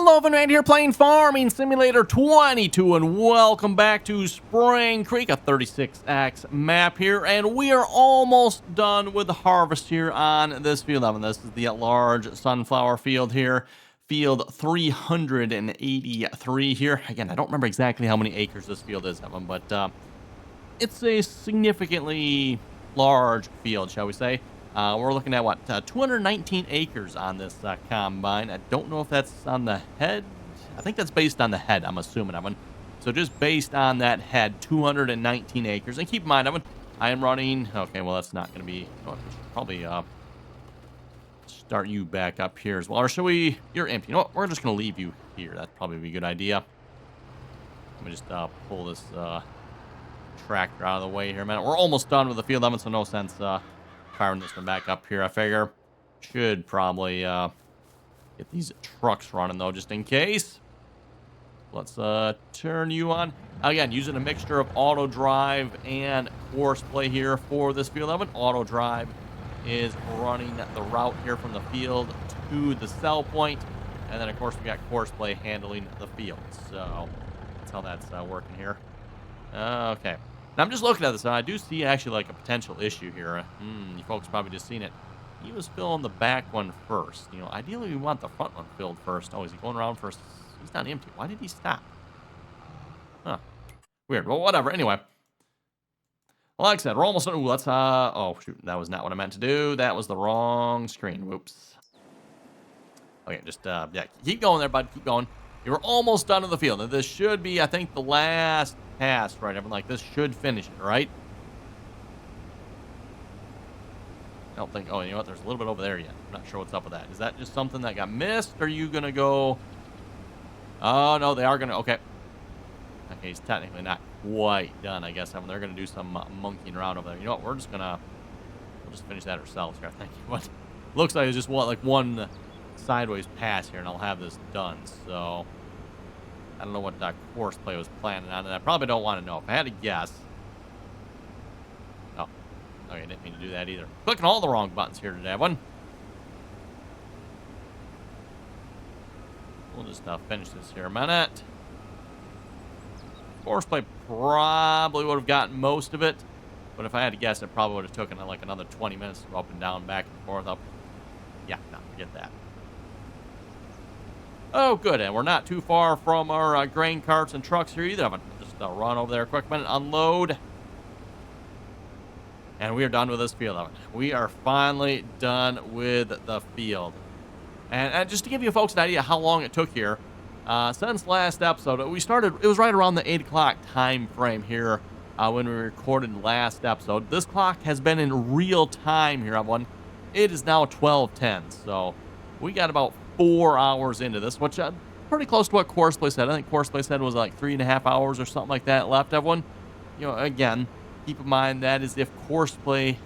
Hello, man here playing Farming Simulator 22, and welcome back to Spring Creek, a 36X map here, and we are almost done with the harvest here on this field. This is the large sunflower field here, field 383 here. Again, I don't remember exactly how many acres this field is, Evan, but it's a significantly large field, shall we say. We're looking at, 219 acres on this combine. I don't know if that's on the head. I think that's based on the head, I'm assuming, Evan. So just based on that head, 219 acres. And keep in mind, Evan, I am running... Okay, well, that's not going to be... Oh, probably start you back up here as well. Or should we... You're empty. You know what? We're just going to leave you here. That'd probably be a good idea. Let me just pull this tractor out of the way here a minute. We're almost done with the field, Evan, so no sense... firing this one back up here. I figure should probably get these trucks running though, just in case. Let's turn you on again, using a mixture of auto drive and course play here for this field. Auto drive is running the route here from the field to the sell point, and then of course we got course play handling the field. So that's how that's working here. Okay. Now, I'm just looking at this, and I do see actually like a potential issue here. You folks probably just seen it. He was filling the back one first. You know, ideally we want the front one filled first. Oh, is he going around first? He's not empty. Why did he stop? Huh. Weird. Well, whatever. Anyway. Well, like I said, we're almost done. Ooh, let's, oh, shoot. That was not what I meant to do. That was the wrong screen. Whoops. Okay, just, yeah, keep going there, bud. Keep going. You were almost done with the field. Now, this should be, I think, the last pass, right? Everything like this should finish it, right? I don't think... Oh, you know what? There's a little bit over there yet. I'm not sure what's up with that. Is that just something that got missed? Or are you going to go... Oh, no, they are going to... Okay. Okay, he's technically not quite done, I guess. I mean, they're going to do some monkeying around over there. You know what? We're just going to... We'll just finish that ourselves here, I think. What looks like it's just one sideways pass here, and I'll have this done. So... I don't know what that course play was planning on, and I probably don't want to know. If I had to guess... Oh. Okay, I didn't mean to do that either. Clicking all the wrong buttons here today, everyone. We'll just finish this here a minute. Course play probably would have gotten most of it, but if I had to guess, it probably would have taken like another 20 minutes to go up and down, back and forth, up. Yeah, no, forget that. Oh, good, and we're not too far from our grain carts and trucks here either. I'm going to just run over there a quick minute, unload. And we are done with this field of it. We are finally done with the field. And just to give you folks an idea how long it took here, since last episode, we started, it was right around the 8 o'clock time frame here when we recorded the last episode. This clock has been in real time here, everyone. It is now 12:10, so we got about 4 hours into this, which pretty close to what Courseplay said. I think Courseplay said it was like 3.5 hours or something like that left, everyone. You know, again, keep in mind that is if Courseplay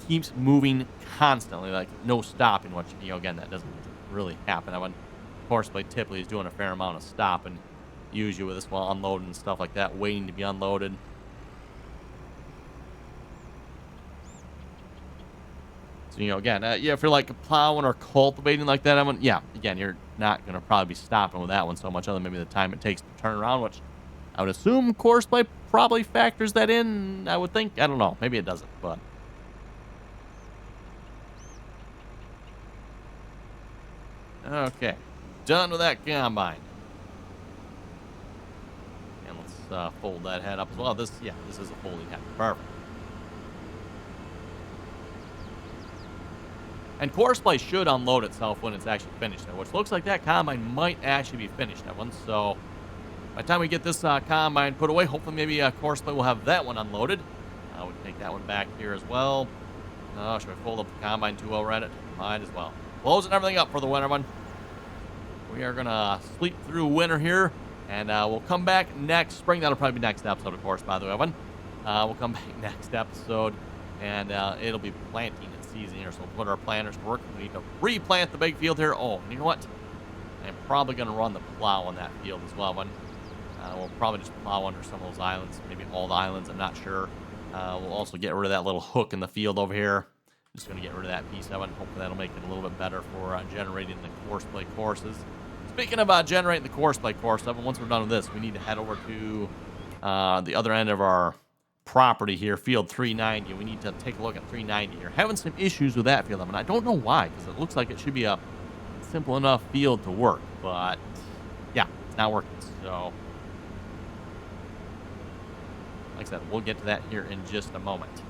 keeps moving constantly, like no stopping, which, you know, again, that doesn't really happen. Everyone, Courseplay typically is doing a fair amount of stopping, usually with this while unloading and stuff like that, waiting to be unloaded. You know, again, yeah, if you're like plowing or cultivating like that, yeah, again, you're not going to probably be stopping with that one so much other than maybe the time it takes to turn around, which I would assume Courseplay probably factors that in, I would think. I don't know. Maybe it doesn't, but. Okay. Done with that combine. And let's fold that head up as well. This is a folding head. Perfect. And Courseplay should unload itself when it's actually finished, which looks like that combine might actually be finished, that one. So by the time we get this combine put away, hopefully maybe Courseplay will have that one unloaded. We can take that one back here as well. Should we fold up the combine too well, Reddit? Might as well. Closing everything up for the winter one. We are going to sleep through winter here, and we'll come back next spring. That'll probably be next episode, of course, by the way, everyone. We'll come back next episode, and it'll be planting season here, so we'll put our planters to work. We need to replant the big field here. Oh, and you know what? I'm probably going to run the plow on that field as well. We'll probably just plow under some of those islands, maybe all the islands, I'm not sure. We'll also get rid of that little hook in the field over here. Just going to get rid of that piece of it. Hopefully that'll make it a little bit better for generating the Courseplay courses. Speaking of generating the course play course, once we're done with this, we need to head over to the other end of our property here, field 390. We need to take a look at 390 here. Having some issues with that field, I don't know why, because it looks like it should be a simple enough field to work, but yeah, it's not working. So, like I said, we'll get to that here in just a moment.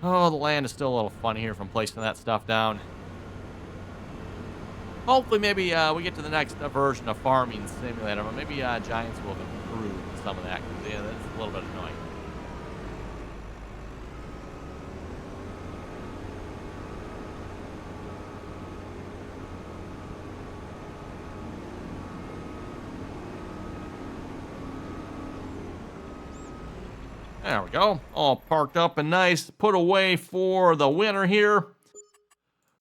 Oh, the land is still a little funny here from placing that stuff down. Hopefully, maybe we get to the next version of Farming Simulator, but maybe Giants will improve some of that, because yeah, that's a little bit annoying. There we go. All parked up and nice. Put away for the winter here.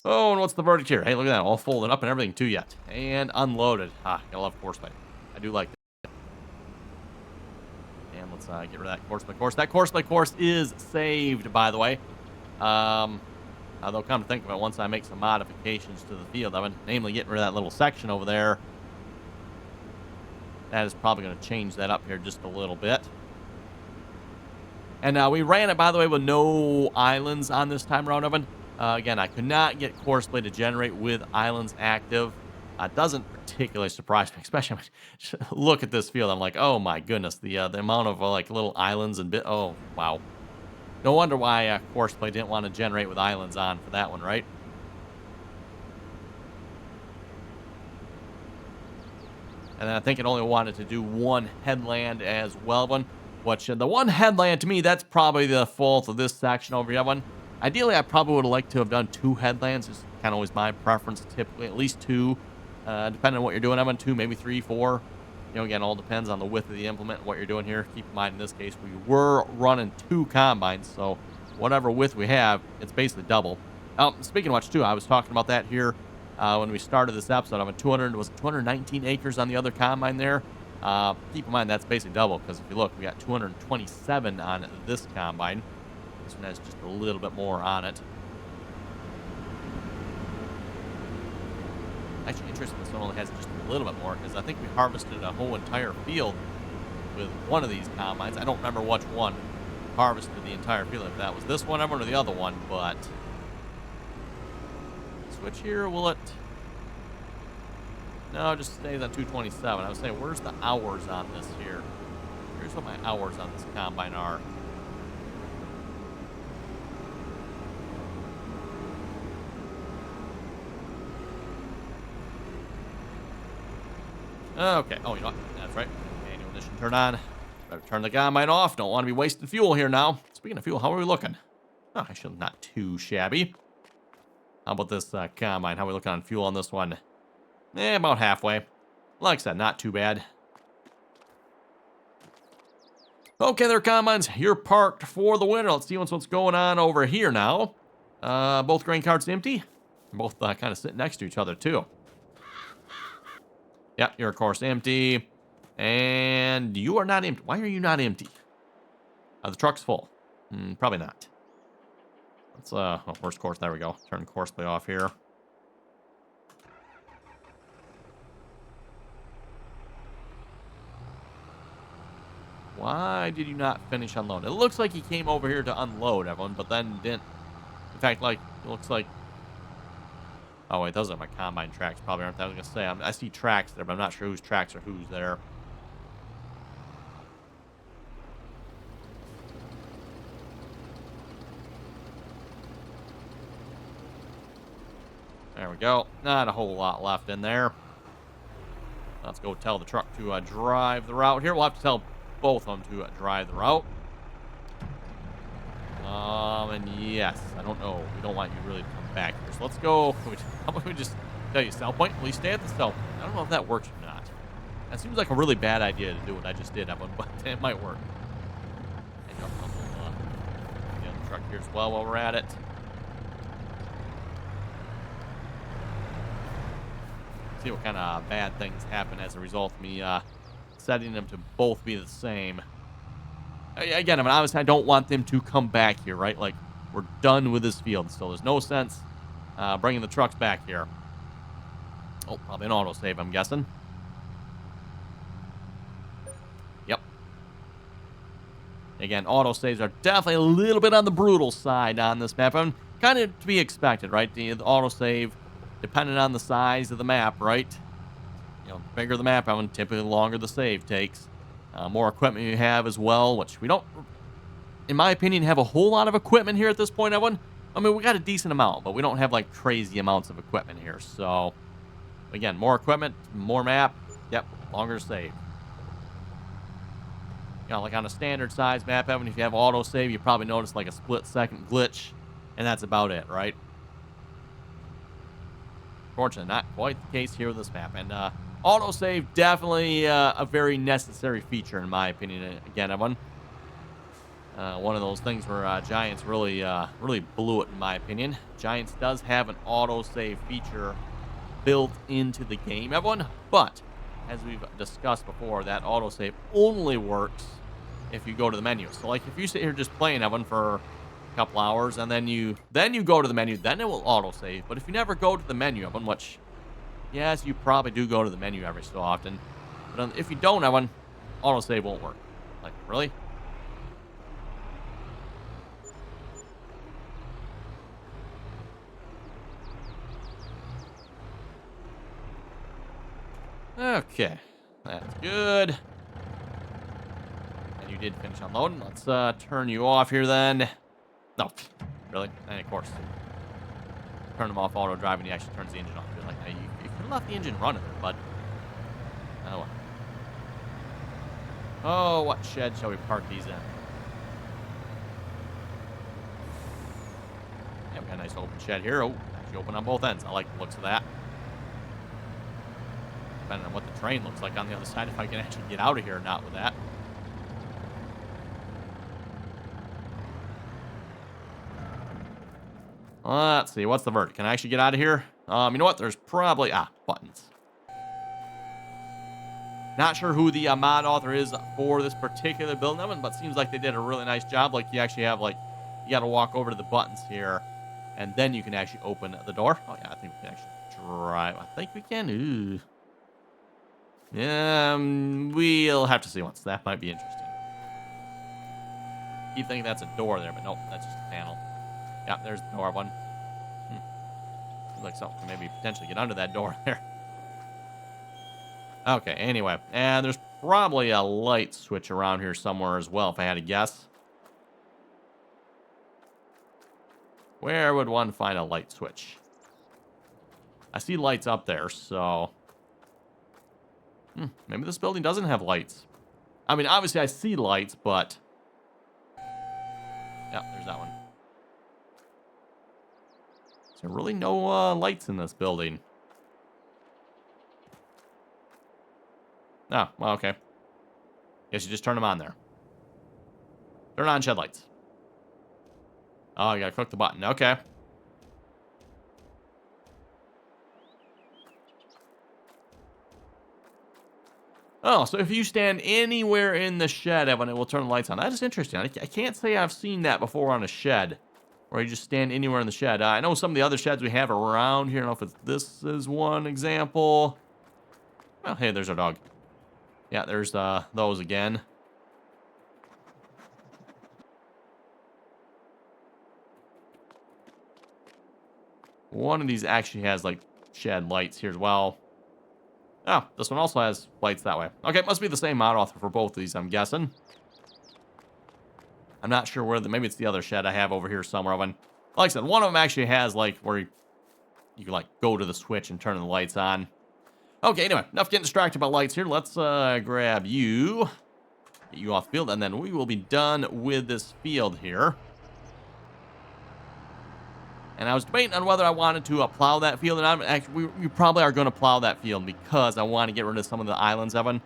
Oh, and what's the verdict here? Hey, look at that. All folded up and everything too yet. And unloaded. Ah, I love course play. I do like that. And let's get rid of that course play course. That course play course is saved, by the way. Though come to think of it, once I make some modifications to the field, namely getting rid of that little section over there, that is probably going to change that up here just a little bit. And we ran it, by the way, with no islands on this time around, Evan. Again, I could not get course play to generate with islands active. Doesn't particularly surprise me, especially look at this field. I'm like, oh my goodness, the amount of like little islands and oh wow. No wonder why course play didn't want to generate with islands on for that one, right? And then I think it only wanted to do one headland as well, which the one headland, to me, that's probably the fault of this section over here. Ideally, I probably would have liked to have done two headlands. It's kind of always my preference, typically at least two, depending on what you're doing. I'm on two, maybe three, four. You know, again, all depends on the width of the implement and what you're doing here. Keep in mind, in this case, we were running two combines, so whatever width we have, it's basically double. Speaking of which, too, I was talking about that here when we started this episode. I'm at 219 acres on the other combine there. Keep in mind, that's basically double, because if you look, we got 227 on this combine. This one has just a little bit more on it. Actually, interesting, this one only has just a little bit more, because I think we harvested a whole entire field with one of these combines. I don't remember which one harvested the entire field, if that was this one or the other one, but switch here, will it? No, it just stays on 227. I was saying, where's the hours on this here? Here's what my hours on this combine are. Okay. Oh, you know what? That's right. Manual ignition turn on. Better turn the combine off. Don't want to be wasting fuel here now. Speaking of fuel, how are we looking? Oh, actually, not too shabby. How about this combine? How are we looking on fuel on this one? About halfway. Like I said, not too bad. Okay, there, combines. You're parked for the winter. Let's see what's going on over here now. Both grain carts empty. Both kind of sitting next to each other, too. Yep, you're, of course, empty. And you are not empty. Why are you not empty? The truck's full. Probably not. Let's, where's course? There we go. Turn course play off here. Why did you not finish unloading? It looks like he came over here to unload, everyone, but then didn't. In fact, like, it looks like... Oh, wait, those are my combine tracks, probably, aren't they? I was going to say, I see tracks there, but I'm not sure whose tracks are whose there. There we go. Not a whole lot left in there. Let's go tell the truck to drive the route here. We'll have to tell both of them to drive the route. And yes, I don't know. We don't want you really to come back here. So let's go. How about we just tell you, sell point, please stay at the sell point. I don't know if that works or not. That seems like a really bad idea to do what I just did, Evan, but it might work. And we'll get the truck here as well while we're at it. See what kind of bad things happen as a result of me setting them to both be the same. Again, I mean, obviously, I don't want them to come back here, right? Like, we're done with this field, so there's no sense bringing the trucks back here. Oh, probably an autosave, I'm guessing. Yep. Again, autosaves are definitely a little bit on the brutal side on this map. And kind of to be expected, right? The autosave, depending on the size of the map, right? You know, the bigger the map, I mean, typically the longer the save takes. More equipment you have as well, which we don't, in my opinion, have a whole lot of equipment here at this point, Evan. I mean, we got a decent amount, but we don't have, like, crazy amounts of equipment here. So, again, more equipment, more map. Yep, longer save. You know, like on a standard size map, Evan, if you have autosave, you probably notice, like, a split-second glitch, and that's about it, right? Fortunately, not quite the case here with this map. And autosave, definitely a very necessary feature, in my opinion. Again, Evan, one of those things where Giants really blew it, in my opinion. Giants does have an autosave feature built into the game, everyone. But as we've discussed before, that autosave only works if you go to the menu. So, like, if you sit here just playing, Evan, for a couple hours, and then you go to the menu, then it will autosave. But if you never go to the menu, Evan, which, yes, you probably do go to the menu every so often, but if you don't, Evan, autosave won't work. Like, really? Okay, that's good. And you did finish unloading. Let's turn you off here then. No, really? And of course, turn them off auto drive and he actually turns the engine off. You're like, hey, you could have left the engine running there, bud. Oh, well. Oh, what shed shall we park these in? Yeah, we got a nice open shed here. Oh, actually open on both ends. I like the looks of that. Depending on what the train looks like on the other side, if I can actually get out of here or not with that. Let's see, what's the verdict? Can I actually get out of here? You know what? There's probably, buttons. Not sure who the mod author is for this particular build, but seems like they did a really nice job. Like, you actually have, like, you got to walk over to the buttons here, and then you can actually open the door. Oh, yeah, I think we can actually drive. I think we can. Ooh. Yeah, we'll have to see once. That might be interesting. Keep thinking that's a door there, but nope, that's just a panel. Yeah, there's the door one. Looks like something can maybe potentially get under that door there. Okay, anyway. And there's probably a light switch around here somewhere as well, if I had to guess. Where would one find a light switch? I see lights up there, so... maybe this building doesn't have lights. I mean, obviously I see lights, but... yeah, there's that one. Is there really no lights in this building? Oh, well, okay. Guess you just turn them on there. Turn on shed lights. Oh, you gotta click the button. Okay. Oh, so if you stand anywhere in the shed, Evan, it will turn the lights on. That is interesting. I can't say I've seen that before on a shed, where you just stand anywhere in the shed. I know some of the other sheds we have around here. I don't know if this is one example. Well, hey, there's our dog. Yeah, there's those again. One of these actually has, like, shed lights here as well. Oh, this one also has lights that way. Okay, it must be the same mod author for both of these, I'm guessing. I'm not sure where maybe it's the other shed I have over here somewhere. Like I said, one of them actually has, like, where you can, like, go to the switch and turn the lights on. Okay, anyway, enough getting distracted by lights here. Let's grab you, get you off field, and then we will be done with this field here. And I was debating on whether I wanted to plow that field or not. Actually, we probably are going to plow that field because I want to get rid of some of the islands, Evan.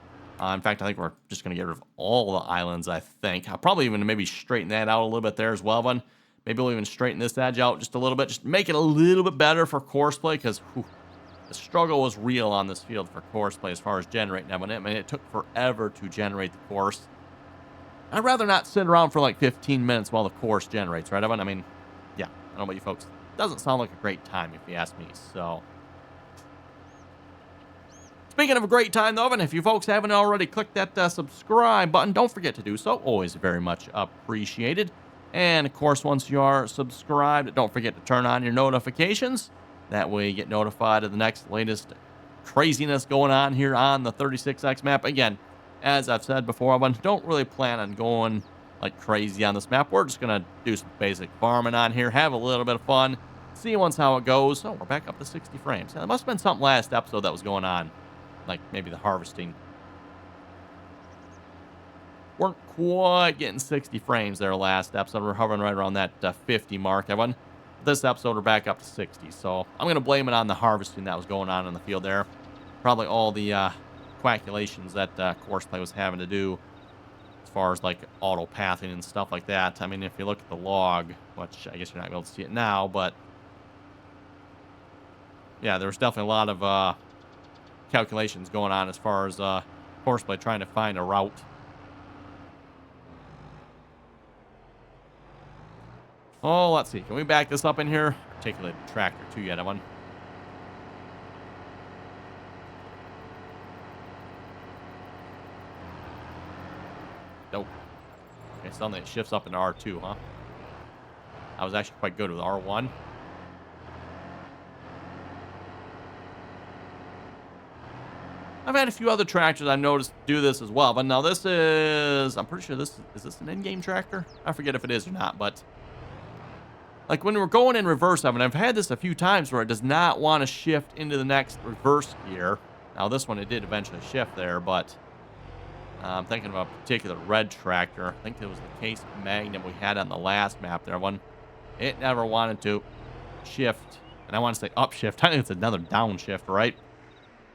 In fact, I think we're just going to get rid of all the islands, I think. I'll probably even maybe straighten that out a little bit there as well, Evan. Maybe we'll even straighten this edge out just a little bit. Just make it a little bit better for course play because the struggle was real on this field for course play as far as generating, Evan. I mean, it took forever to generate the course. I'd rather not sit around for like 15 minutes while the course generates, right, Evan? I mean, yeah, I don't know about you folks. Doesn't sound like a great time if you ask me, so. Speaking of a great time, though, Evan, if you folks haven't already clicked that subscribe button, don't forget to do so. Always very much appreciated. And, of course, once you are subscribed, don't forget to turn on your notifications. That way you get notified of the next latest craziness going on here on the 36X map. Again, as I've said before, I don't really plan on going like crazy on this map. We're just going to do some basic farming on here, have a little bit of fun, see once how it goes. Oh, we're back up to 60 frames. There must have been something last episode that was going on, like maybe the harvesting. Weren't quite getting 60 frames there last episode. We're hovering right around that 50 mark, everyone. This episode, we're back up to 60, so I'm going to blame it on the harvesting that was going on in the field there. Probably all the calculations that Courseplay was having to do as far as like auto pathing and stuff like that. I mean, if you look at the log, which I guess you're not going to be able to see it now, but yeah, there was definitely a lot of calculations going on as far as Courseplay trying to find a route. Oh, let's see. Can we back this up in here? Articulate tractor too yet, one. Nope. Okay, suddenly it shifts up into R2, huh? I was actually quite good with R1. I've had a few other tractors I've noticed do this as well, but now this is, I'm pretty sure this is this an in-game tractor? I forget if it is or not, but like when we're going in reverse, I've had this a few times where it does not want to shift into the next reverse gear. Now this one, it did eventually shift there, but I'm thinking of a particular red tractor. I think it was the Case Magnum we had on the last map there. It never wanted to shift, and I want to say upshift. I think it's another downshift, right?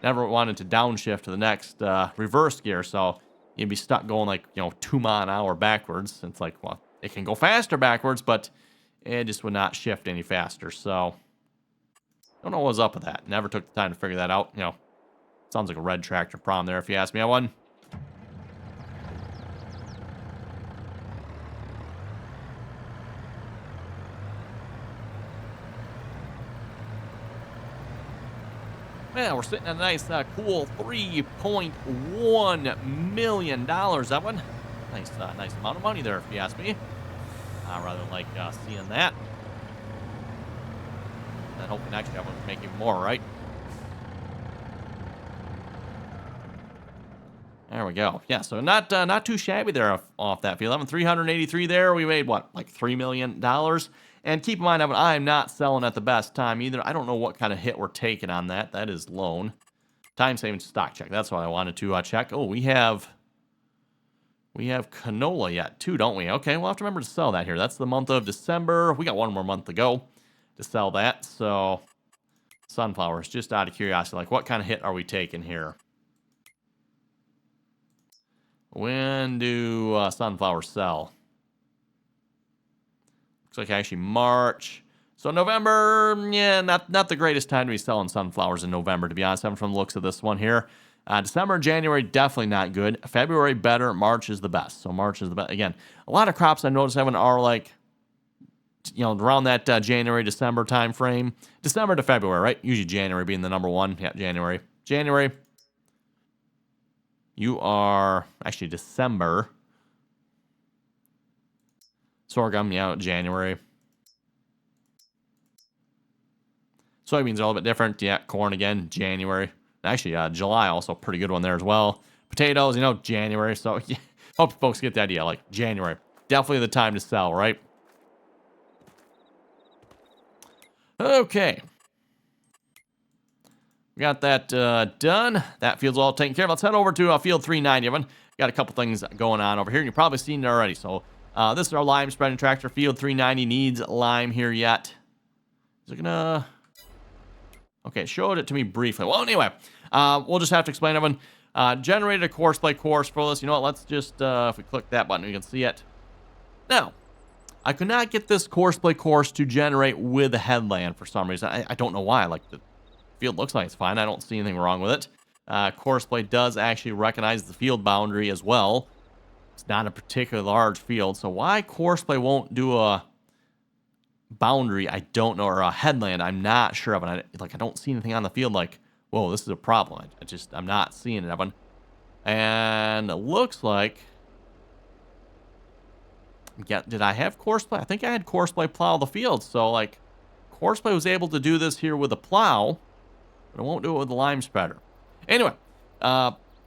Never wanted to downshift to the next reverse gear, so you'd be stuck going like, 2 miles an hour backwards. It's like, well, it can go faster backwards, but it just would not shift any faster. So don't know what was up with that. Never took the time to figure that out. Sounds like a red tractor problem there if you ask me. I won. Well, we're sitting at a nice, cool $3.1 million. That one, nice amount of money there, if you ask me. I rather like seeing that. And hoping next year I will make even more, right? There we go. Yeah, so not too shabby there off that field. 383 there. We made what, like $3 million. And keep in mind, I'm not selling at the best time either. I don't know what kind of hit we're taking on that. That is loan. Time saving stock check. That's what I wanted to check. Oh, we have canola yet too, don't we? Okay, we'll have to remember to sell that here. That's the month of December. We got one more month to go to sell that. So sunflowers, just out of curiosity, like what kind of hit are we taking here? When do sunflowers sell? Looks like actually March. So November, yeah, not the greatest time to be selling sunflowers in November, to be honest, from the looks of this one here. December and January, definitely not good. February, better. March is the best. So March is the best. Again, a lot of crops I noticed having are like, around that January, December time frame. December to February, right? Usually January being the number one. Yeah, January. January. You are actually December. Sorghum, yeah, January. Soybeans are a little bit different. Yeah, corn again, January. Actually, July also a pretty good one there as well. Potatoes, January. So yeah, hope folks get the idea. Like January, definitely the time to sell, right? Okay. We got that done. That field's all taken care of. Let's head over to field 390, everyone. Got a couple things going on over here, and you've probably seen it already. So this is our lime spreading tractor. Field 390 needs lime here yet. Is it gonna... Okay, showed it to me briefly. Well, anyway, we'll just have to explain, everyone. Generated a Courseplay course for this. You know what? Let's just, if we click that button, we can see it. Now, I could not get this Courseplay course to generate with a headland for some reason. I don't know why. Like, the field looks like it's fine. I don't see anything wrong with it. Courseplay does actually recognize the field boundary as well. It's not a particularly large field, so why Courseplay won't do a boundary, I don't know, or a headland, I'm not sure of. And I don't see anything on the field like, whoa, this is a problem. I'm not seeing it, Evan. And it looks like, did I have Courseplay? I think I had Courseplay plow the field. So, like, Courseplay was able to do this here with a plow, but it won't do it with the lime spreader. Anyway,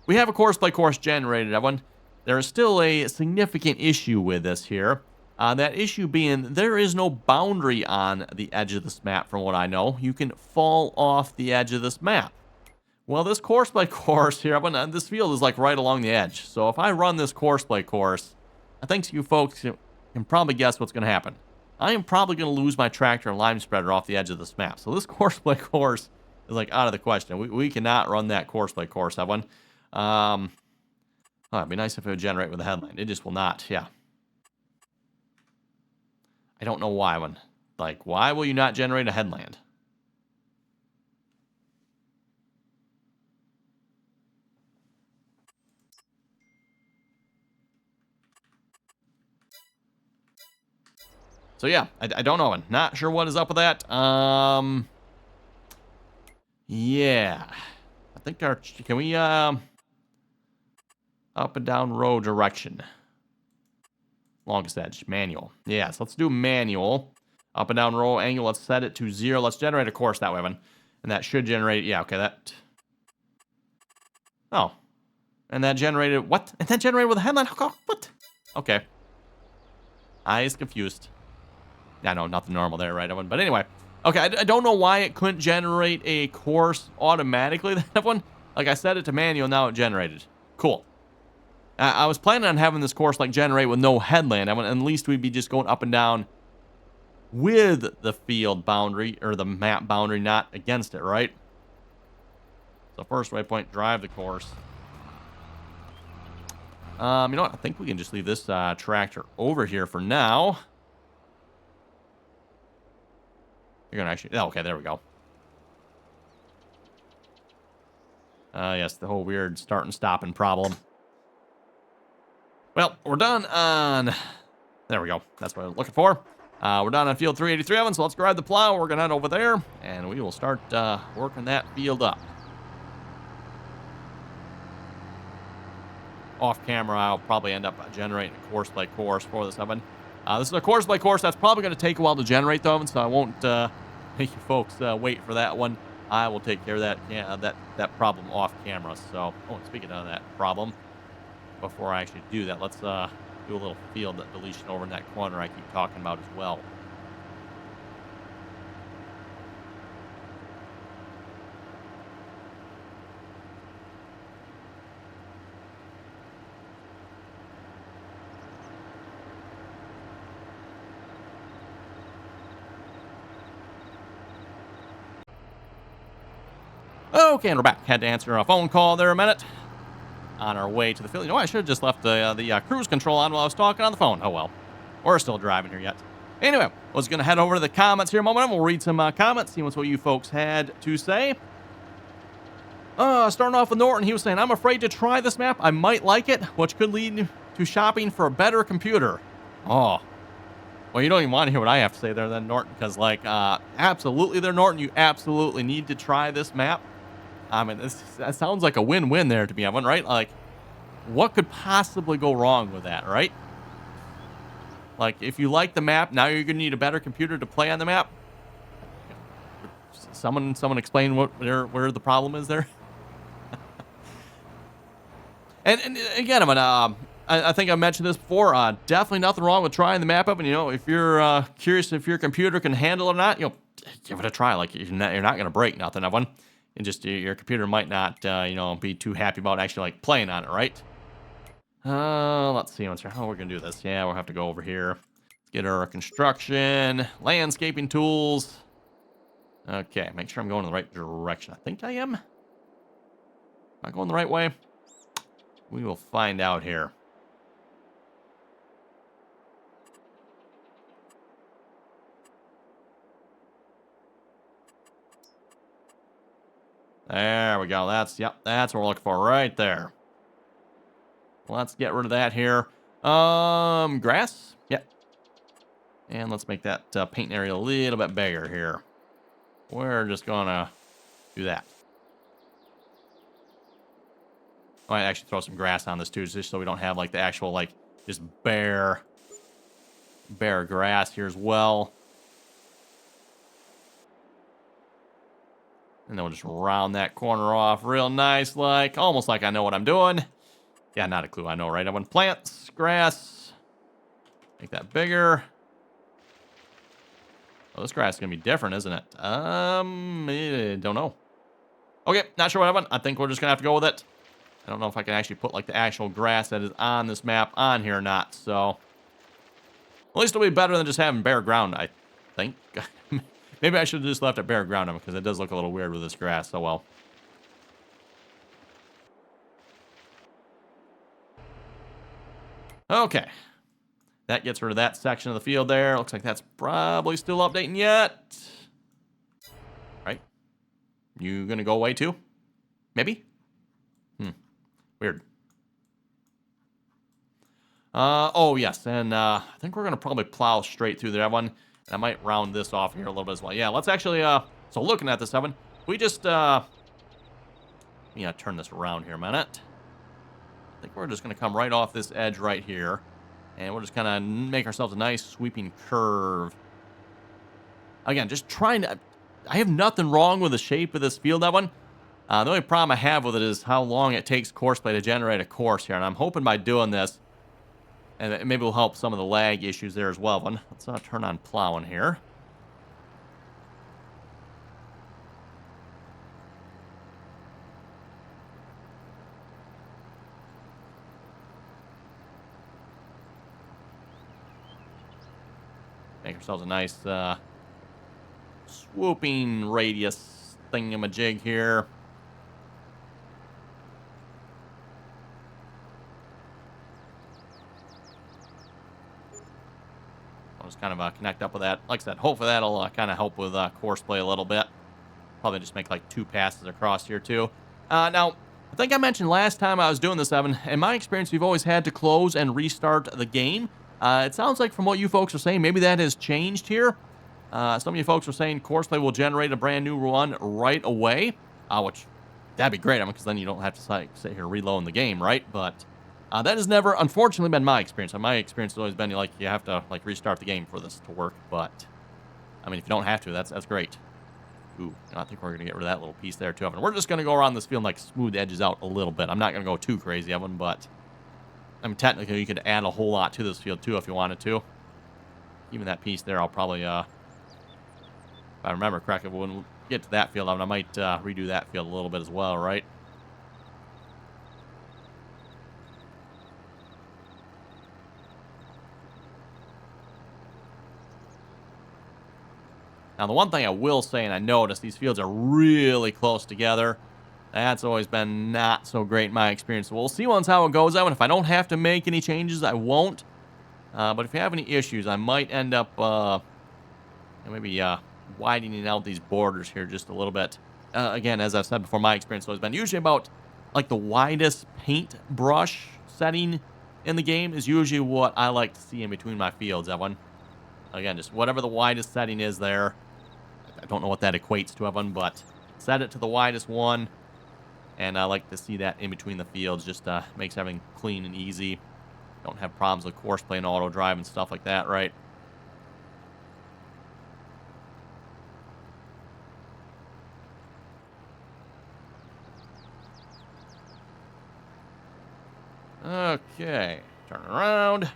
we have a Courseplay course generated, Evan. There is still a significant issue with this here. That issue being there is no boundary on the edge of this map from what I know. You can fall off the edge of this map. Well, this Courseplay course here, this field is like right along the edge. So if I run this Courseplay course, I think you folks can probably guess what's going to happen. I am probably going to lose my tractor and lime spreader off the edge of this map. So this Courseplay course is like out of the question. We cannot run that Courseplay course, Evan. Oh, it'd be nice if it would generate with a headland. It just will not, yeah. I don't know why, Evan. Like, why will you not generate a headland? So yeah, I don't know. I'm not sure what is up with that. Yeah. I think can we, up and down row direction. Longest edge, manual. Yes, let's do manual. Up and down row angle, let's set it to 0. Let's generate a course that way, Evan. And that should generate, yeah, okay, that. Oh. And that generated, what? And that generated with a headline? What? Okay. I is confused. Yeah, no, nothing normal there, right, Evan? But anyway, okay, I don't know why it couldn't generate a course automatically, that one. Like, I set it to manual, now it generated. Cool. I was planning on having this course, like, generate with no headland. At least we'd be just going up and down with the field boundary, or the map boundary, not against it, right? So first waypoint, drive the course. You know what? I think we can just leave this tractor over here for now. You're going to actually... Oh, okay, there we go. Yes, the whole weird start and stopping problem. Well, we're done on... There we go. That's what I was looking for. We're done on field 383, Evan, so let's grab the plow. We're going to head over there, and we will start working that field up. Off camera, I'll probably end up generating a course by course for this, Evan. This is a course by course. That's probably going to take a while to generate, though, Evan, so I won't make you folks wait for that one. I will take care of that that problem off camera. So, oh, speaking of that problem, before I actually do that, let's do a little field deletion over in that corner I keep talking about as well. Okay, and we're back. Had to answer a phone call there a minute. On our way to the field. You know, I should have just left the cruise control on while I was talking on the phone. Oh, well. We're still driving here yet. Anyway, I was going to head over to the comments here a moment. We'll read some comments, see what you folks had to say. Starting off with Norton, he was saying, I'm afraid to try this map. I might like it, which could lead to shopping for a better computer. Oh. Well, you don't even want to hear what I have to say there then, Norton, because, like, absolutely there, Norton, you absolutely need to try this map. I mean, that sounds like a win-win there to me, Evan, right? Like, what could possibly go wrong with that, right? Like, if you like the map, now you're going to need a better computer to play on the map. Someone explain where the problem is there. and again, I think I mentioned this before. Definitely nothing wrong with trying the map up. And, you know, if you're curious if your computer can handle it or not, you know, give it a try. Like, you're not going to break nothing, Evan. And just your computer might not, you know, be too happy about actually, like, playing on it, right? Let's see. How we're going to do this. Yeah, we'll have to go over here. Let's get our construction, landscaping tools. Okay, make sure I'm going in the right direction. I think I am. Am I going the right way? We will find out here. There we go. That's what we're looking for right there. Let's get rid of that here. Grass? Yep. And let's make that paint area a little bit bigger here. We're just gonna do that. I might actually throw some grass on this too, just so we don't have like the actual like just bare grass here as well. And then we'll just round that corner off real nice, like almost like I know what I'm doing. Yeah, not a clue. I know, right? I want plants, grass. Make that bigger. Oh, this grass is gonna be different, isn't it? Don't know. Okay, not sure what I want. I think we're just gonna have to go with it. I don't know if I can actually put like the actual grass that is on this map on here or not. So at least it'll be better than just having bare ground, I think. Maybe I should have just left it bare ground because it does look a little weird with this grass. So well. Okay. That gets rid of that section of the field there. Looks like that's probably still updating yet. Right? You gonna go away too? Maybe? Weird. Oh, yes. And I think we're going to probably plow straight through there, Evan. And I might round this off here a little bit as well. Yeah, let's actually, so looking at this, Evan, we just, turn this around here a minute. I think we're just going to come right off this edge right here. And we'll just kind of make ourselves a nice sweeping curve. Again, just trying to, I have nothing wrong with the shape of this field, Evan. The only problem I have with it is how long it takes Courseplay to generate a course here. And I'm hoping by doing this, and it maybe will help some of the lag issues there as well. But let's turn on plowing here. Make ourselves a nice swooping radius thingamajig here. Just kind of connect up with that. Like I said, hopefully that'll kind of help with Courseplay a little bit. Probably just make like 2 passes across here too. Now, I think I mentioned last time I was doing this, Evan, in my experience, we've always had to close and restart the game. It sounds like from what you folks are saying, maybe that has changed here. Some of you folks are saying Courseplay will generate a brand new run right away, which that'd be great, because then you don't have to sit here reloading the game, right? But that has never, unfortunately, been my experience. My experience has always been like you have to like restart the game for this to work. But I mean, if you don't have to, that's great. Ooh, I think we're gonna get rid of that little piece there too, Evan. We're just gonna go around this field and like smooth the edges out a little bit. I'm not gonna go too crazy, Evan, but I mean, technically, you could add a whole lot to this field too if you wanted to. Even that piece there, I'll probably, if I remember correctly, when we get to that field, Evan, I might redo that field a little bit as well, right? Now, the one thing I will say, and I noticed, these fields are really close together. That's always been not so great in my experience. So we'll see once how it goes out. And if I don't have to make any changes, I won't. But if you have any issues, I might end up maybe widening out these borders here just a little bit. Again, as I've said before, my experience has always been usually about like the widest paintbrush setting in the game is usually what I like to see in between my fields, Evan. Again, just whatever the widest setting is there. I don't know what that equates to, Evan, but set it to the widest one. And I like to see that in between the fields. Just makes everything clean and easy. Don't have problems with Courseplay and auto drive and stuff like that, right? Okay, turn around.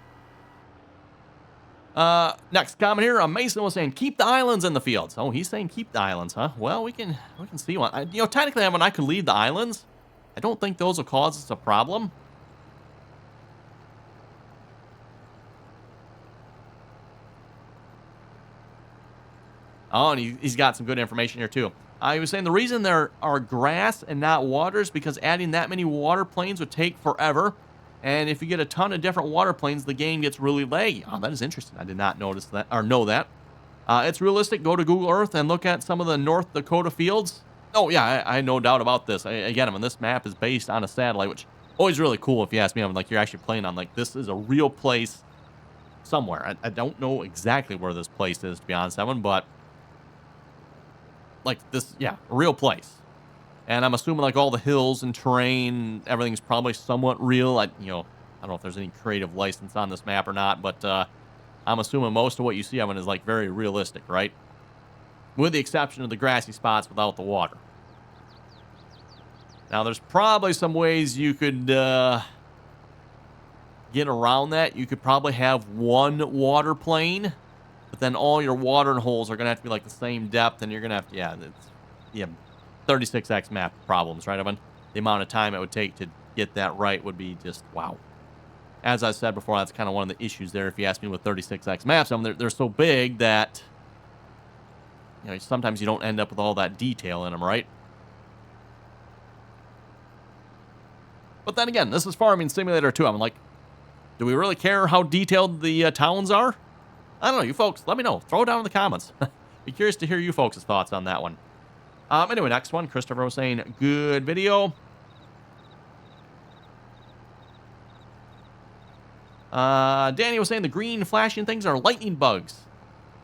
Next comment here. Mason was saying, keep the islands in the fields. Oh, he's saying keep the islands, huh? Well, we can see one. Technically, when I could leave the islands, I don't think those will cause us a problem. Oh, and he's got some good information here, too. He was saying the reason there are grass and not water is because adding that many water planes would take forever. And if you get a ton of different water planes, the game gets really laggy. Oh, that is interesting. I did not notice that or know that. It's realistic. Go to Google Earth and look at some of the North Dakota fields. Oh, yeah, I had no doubt about this. Again, I mean, this map is based on a satellite, which always really cool if you ask me. I'm like, you're actually playing on, like, this is a real place somewhere. I don't know exactly where this place is, to be honest, Evan, but like this, yeah, a real place. And I'm assuming like all the hills and terrain, everything's probably somewhat real. I don't know if there's any creative license on this map or not, but I'm assuming most of what you see, Evan, is like very realistic, right? With the exception of the grassy spots without the water. Now, there's probably some ways you could get around that. You could probably have one water plane, but then all your watering holes are going to have to be like the same depth, and you're going to have to, yeah, 36x map problems, right, Evan? The amount of time it would take to get that right would be just, wow. As I said before, that's kind of one of the issues there, if you ask me, with 36x maps. They're so big that, sometimes you don't end up with all that detail in them, right? But then again, this is Farming Simulator 2. I'm like, do we really care how detailed the towns are? I don't know. You folks, let me know. Throw it down in the comments. Be curious to hear you folks' thoughts on that one. Anyway, next one. Christopher was saying, good video. Danny was saying the green flashing things are lightning bugs.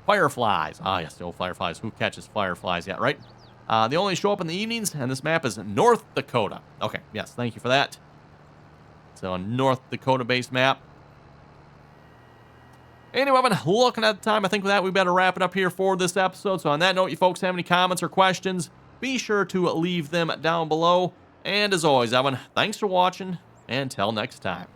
Fireflies. Ah, yes, the old fireflies. Who catches fireflies yet, right? They only show up in the evenings, and this map is North Dakota. Okay, yes, thank you for that. So a North Dakota-based map. Anyway, I've been looking at the time. I think with that, we better wrap it up here for this episode. So on that note, you folks have any comments or questions, be sure to leave them down below. And as always, Evan, thanks for watching, and until next time.